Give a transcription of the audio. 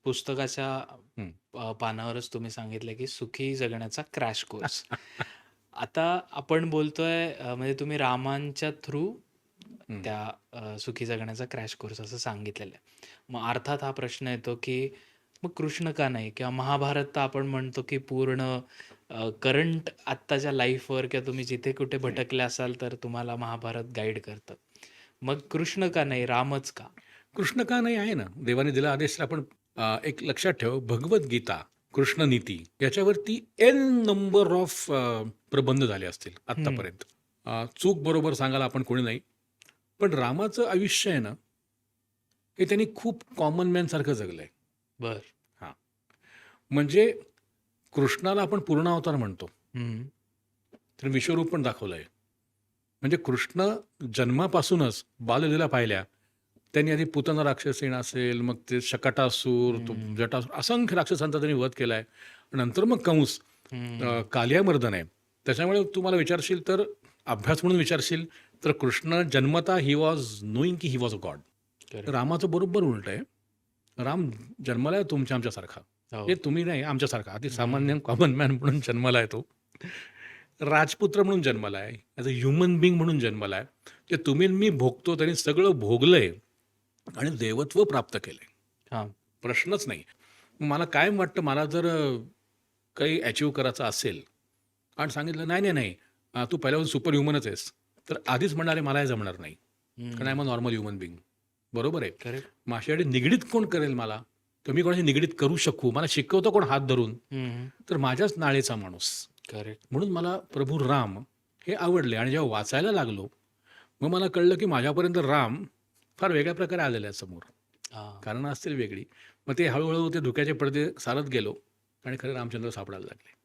पुस्तकाच्या हं. पानावरच तुम्ही सांगितलं, की सुखी जगण्याचा क्रॅश कोर्स. आता आपण बोलतोय म्हणजे तुम्ही रामांच्या थ्रू हं. त्या सुखी जगण्याचा क्रॅश कोर्स असं सांगितलेलं आहे. मग अर्थात हा प्रश्न येतो, की मग कृष्ण का नाही? किंवा महाभारत तर आपण म्हणतो, की पूर्ण करंट आत्ताच्या लाईफवर किंवा तुम्ही जिथे कुठे भटकले असाल, तर तुम्हाला महाभारत गाईड करतं. मग कृष्ण का नाही? रामच का? कृष्ण का नाही आहे ना. देवाने दिला आदेश आपण एक लक्षात ठेव भगवद्गीता, कृष्णनीती याच्यावरती एन नंबर ऑफ प्रबंध झाले असतील हं, आत्तापर्यंत. चूक बरोबर सांगायला आपण कोणी नाही. पण रामाचं आयुष्य आहे ना, हे त्यांनी खूप कॉमन मॅनसारखं जगलं आहे. बरं. हां. म्हणजे कृष्णाला आपण पूर्णावतार म्हणतो. हं, तर विश्वरूप पण दाखवलं आहे. म्हणजे कृष्ण जन्मापासूनच बाललीला पाहिल्या. त्यांनी आधी पूतना राक्षसीण असेल, मग ते शकटासूर, तो हं, जटासूर असंख्य राक्षसांचा त्यांनी वध केला आहे. नंतर मग कंस, हं. कालियामर्दन आहे. त्याच्यामुळे तू मला विचारशील तर अभ्यास म्हणून विचारशील तर कृष्ण जन्मतः ही वॉज नोईंग की he was a God. Correct. रामाचं बरोबर उलटं आहे. राम जन्माला आहे तुमच्या आमच्यासारखा. हो. हे तुम्ही नाही आमच्यासारखा. अति हं, सामान्य कॉमन मॅन म्हणून जन्माला आहे तो. राजपुत्र म्हणून जन्माला आहे. ॲज अ ह्युमन बिंग म्हणून जन्माला आहे. ते तुम्ही आणि मी भोगतो त्यांनी सगळं भोगलंय आणि देवत्व प्राप्त केलंय. हां. प्रश्नच नाही. मला कायम वाटतं मला जर काही अचीव्ह करायचं असेल आणि सांगितलं, "नाही, नाही, नाही, तू पहिल्यापासून सुपर ह्युमनच आहेस." तर आधीच म्हणाले, "मला हे जमणार नाही." कारण आय एम हं. A normal human being. बरोबर आहे. करेक्ट. माझ्याकडे निगडीत कोण करेल मला? तर मी कोणाशी निगडीत करू शकू? मला शिकवतो कोण हात धरून? हं, हं. तर माझ्याच नाळेचा माणूस. करेक्ट. म्हणून मला प्रभू राम हे आवडले आणि जेव्हा वाचायला लागलो, मग मला कळलं की माझ्यापर्यंत राम फार वेगळ्या प्रकारे आलेले आहेत समोर. हां. कारणं असतील वेगळी. मग ते हळू ते धुक्याचे पडदे सारत गेलो आणि खरे रामचंद्र सापडायला लागले.